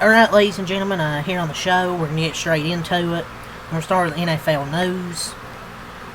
Alright, ladies and gentlemen, here on the show, we're going to get straight into it. We're going to start with the NFL news.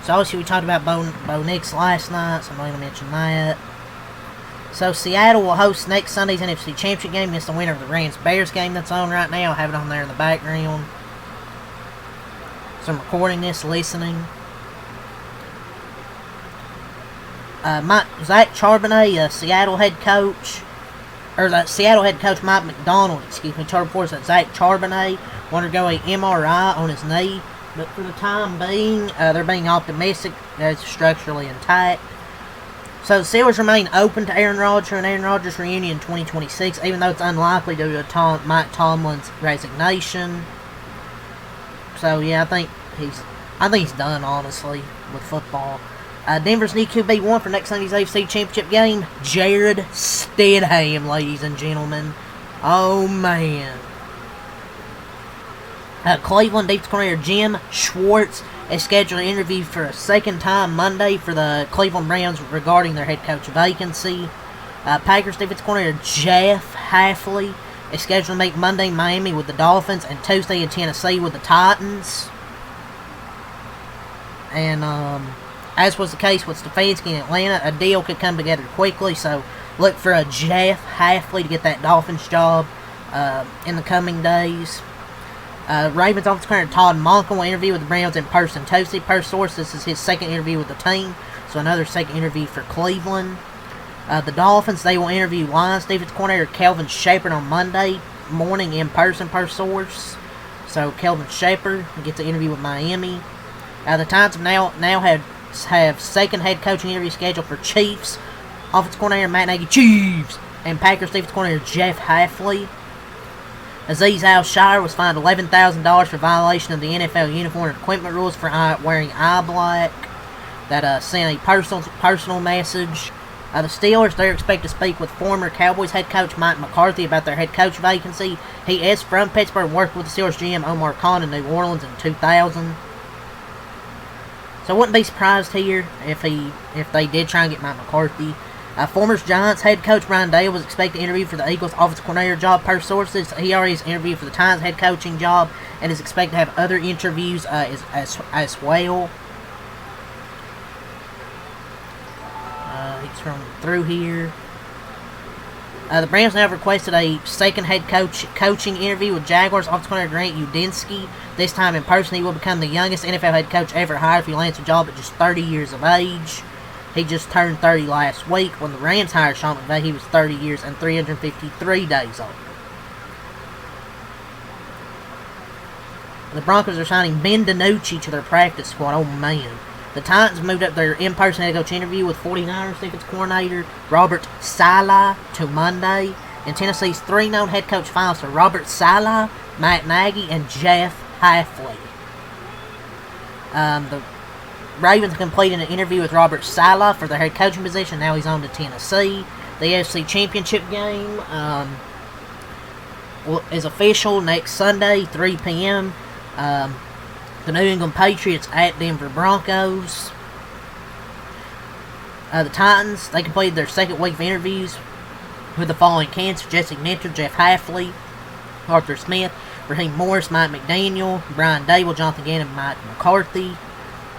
So, obviously, we talked about Bo Nix last night, so I'm not going to mention that. So, Seattle will host next Sunday's NFC Championship game against the winner of the Rams-Bears game that's on right now. I have it on there in the background. So, I'm recording this, listening. Zach Charbonnet, Seattle head coach, Seattle head coach Mike McDonald, told reports that Zach Charbonnet will undergo a MRI on his knee, but for the time being, they're being optimistic that it's structurally intact. So the Steelers remain open to Aaron Rodgers and Aaron Rodgers reunion in 2026, even though it's unlikely due to Mike Tomlin's resignation. So yeah, I think he's done, honestly, with football. Denver's new QB1 for next Sunday's AFC Championship game, Jarrett Stidham, ladies and gentlemen. Oh, man. Cleveland defensive coordinator Jim Schwartz is scheduled to interview for a second time Monday for the Cleveland Browns regarding their head coach vacancy. Packers defensive coordinator Jeff Hafley is scheduled to make Monday in Miami with the Dolphins and Tuesday in Tennessee with the Titans. And, as was the case with Stefanski in Atlanta, a deal could come together quickly, so look for a Jeff Hafley to get that Dolphins job in the coming days. Ravens offensive coordinator Todd Monken will interview with the Browns in person Tuesday. Per source, this is his second interview with the team, so another second interview for Cleveland. The Dolphins, they will interview Lions defensive coordinator Kelvin Shepard on Monday morning in person, per source. So Kelvin Shepard gets an interview with Miami. The Titans have second head coaching interview scheduled for Chiefs offensive coordinator Matt Nagy, Chiefs, and Packers defensive coordinator Jeff Hafley. Azeez Al-Shire was fined $11,000 for violation of the NFL uniform and equipment rules for wearing eye black. That sent a personal message. The Steelers, they're expected to speak with former Cowboys head coach Mike McCarthy about their head coach vacancy. He is from Pittsburgh, worked with the Steelers GM Omar Khan in New Orleans in 2000. So I wouldn't be surprised here if they did try and get Mike McCarthy. Former Giants head coach Brian Dale was expected to interview for the Eagles offensive coordinator job, per sources. He already has interviewed for the Titans head coaching job and is expected to have other interviews as well. He's from through here. The Browns now have requested a second head coaching interview with Jaguars offensive coordinator Grant Udinski. This time in person, he will become the youngest NFL head coach ever hired if he lands a job at just 30 years of age. He just turned 30 last week. When the Rams hired Sean McVay, he was 30 years and 353 days old. The Broncos are signing Ben DiNucci to their practice squad. Oh, man. The Titans moved up their in-person head coach interview with 49ers defense coordinator Robert Saleh to Monday. And Tennessee's three known head coach finalists are Robert Saleh, Matt Nagy, and Jeff Hafley. The Ravens completed an interview with Robert Saleh for their head coaching position. Now he's on to Tennessee. The AFC Championship game is official next Sunday, 3 p.m. The New England Patriots at Denver Broncos. The Titans, they completed their second week of interviews with the following candidates: Jesse Minter, Jeff Hafley, Arthur Smith, Raheem Morris, Mike McDaniel, Brian Dable, Jonathan Gannon, Mike McCarthy.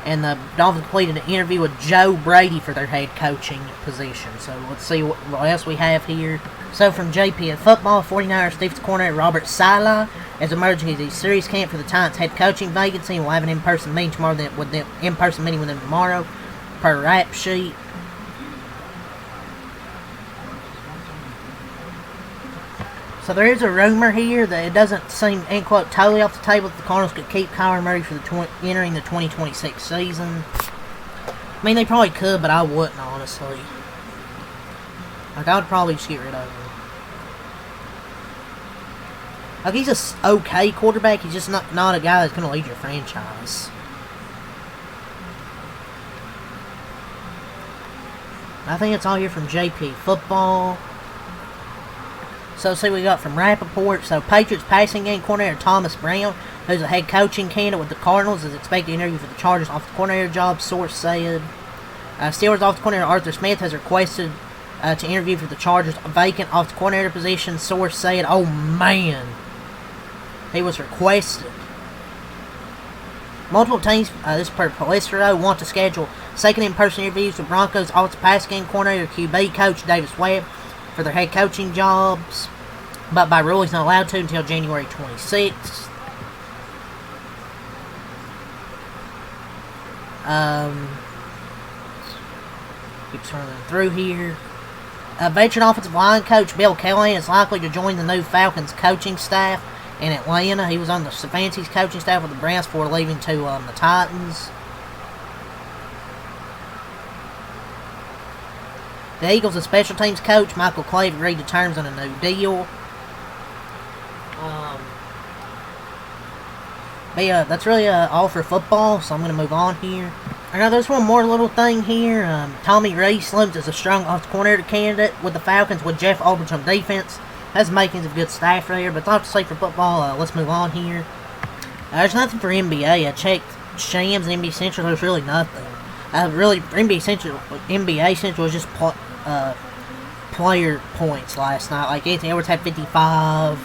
And the Dolphins completed an interview with Joe Brady for their head coaching position. So let's see what else we have here. So from JPN Football, 49ers defensive coordinator Robert Saleh is emerging as a serious candidate for the Titans head coaching vacancy, and will have an in-person meeting tomorrow with them tomorrow, per rap sheet. So there is a rumor here that it doesn't seem, end quote, totally off the table that the Cardinals could keep Kyler Murray for entering the 2026 season. I mean, they probably could, but I wouldn't, honestly. Like, I would probably just get rid of him. Like, he's a okay quarterback. He's just not a guy that's going to lead your franchise. I think it's all here from JP Football. So, see what we got from Rappaport. So, Patriots passing game coordinator Thomas Brown, who's a head coaching candidate with the Cardinals, is expected to interview for the Chargers offensive coordinator job, source said. Steelers offensive coordinator Arthur Smith has requested to interview for the Chargers vacant offensive coordinator position, source said. Oh, man. he was requested. Multiple teams, this is per Pelissero, want to schedule second in-person interviews with Broncos offensive pass game coordinator QB coach Davis Webb for their head coaching jobs, but by rule he's not allowed to until January 26th. Keeps running through here. Veteran offensive line coach Bill Callahan is likely to join the new Falcons coaching staff in Atlanta. He was on the Stefanski's coaching staff with the Browns before leaving to the Titans. The Eagles' and special teams coach Michael Clay agreed to terms on a new deal. But yeah, that's really all for football, so I'm going to move on here. I know there's one more little thing here. Tommy Rees looms as a strong offensive coordinator candidate with the Falcons with Jeff Ulbrich on defense. Has makings of good staff there, but that's all to say for football. Let's move on here. There's nothing for NBA. I checked Shams and NBA Central. There's really nothing. Really, NBA Central was just player points last night. Like Anthony Edwards had 55.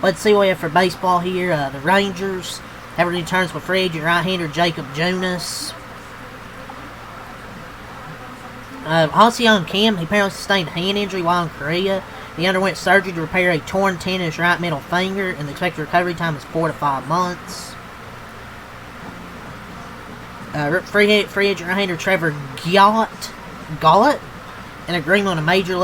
Let's see what we have for baseball here. The Rangers have returns with free agent right-hander Jacob Jonas. Ha-Seong Kim, he apparently sustained a hand injury while in Korea. He underwent surgery to repair a torn tendon in his right middle finger, and the expected recovery time is 4 to 5 months. Free agent right-hander Trevor Gallett, an agreement on a minor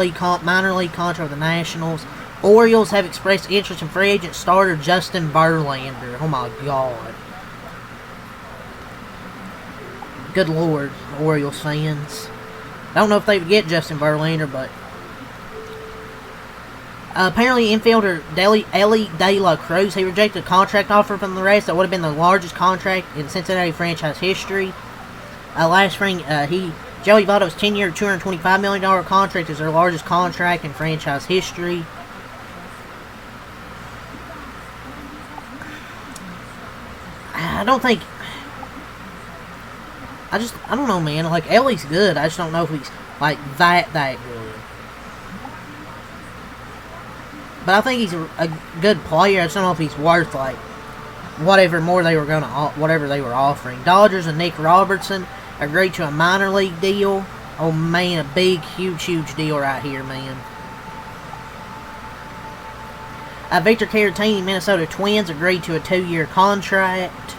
league contract with the Nationals. Orioles have expressed interest in free agent starter Justin Verlander. Oh my God. Good Lord, Orioles fans. I don't know if they would get Justin Verlander, but apparently infielder Ellie De La Cruz, he rejected a contract offer from the Reds that would have been the largest contract in Cincinnati franchise history. Last spring, Joey Votto's 10-year, $225 million contract is their largest contract in franchise history. I don't know, man. Like, Ellie's good. I just don't know if he's, like, that good. But I think he's a good player. I just don't know if he's worth, like, whatever they were offering. Dodgers and Nick Robertson agreed to a minor league deal. Oh, man, a big, huge deal right here, man. Victor Caratini, Minnesota Twins, agreed to a 2-year contract.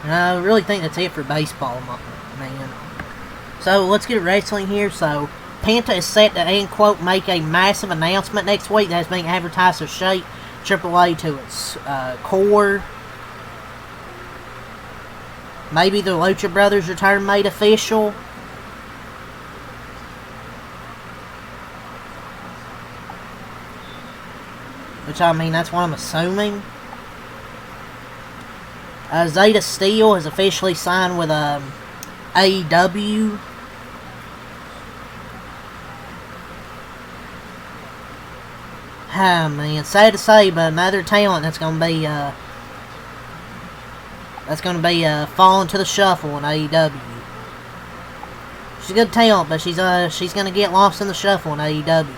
And I really think that's it for baseball, man. So, let's get wrestling here. So, Penta is set to, end quote, make a massive announcement next week that's being advertised to shake AAA to its core. Maybe the Lucha Brothers return made official. Which, I mean, that's what I'm assuming. Zeta Steel has officially signed with AEW. Ah, man, sad to say, but another talent that's going to be falling to the shuffle in AEW. She's a good talent, but she's going to get lost in the shuffle in AEW.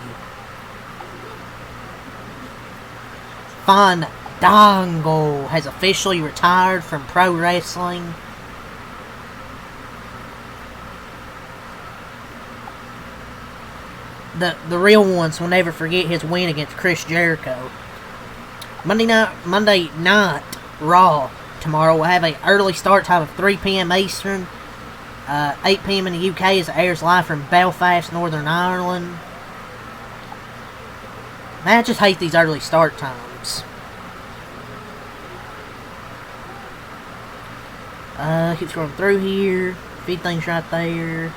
Fandango has officially retired from pro wrestling. The real ones will never forget his win against Chris Jericho. Monday night Raw tomorrow will have an early start time of 3 p.m. Eastern, 8 p.m. in the UK as it airs live from Belfast, Northern Ireland. Man, I just hate these early start times. Keep scrolling through here. A few things right there.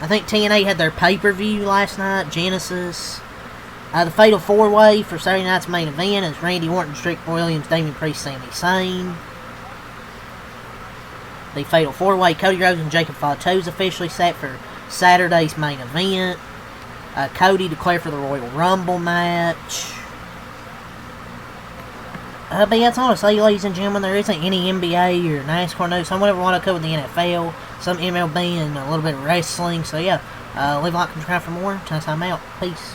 I think TNA had their pay-per-view last night, Genesis. The Fatal 4-Way for Saturday night's main event is Randy Orton, Strick Williams, Damian Priest, Sami Zayn. The Fatal 4-Way, Cody Rhodes and Jacob Fatu is officially set for Saturday's main event. Cody declared for the Royal Rumble match. But yeah, that's all to say, ladies and gentlemen. There isn't any NBA or NASCAR news. So whatever I want to cover the NFL, some MLB, and a little bit of wrestling. So yeah, leave a like and subscribe for more. Time out. Peace.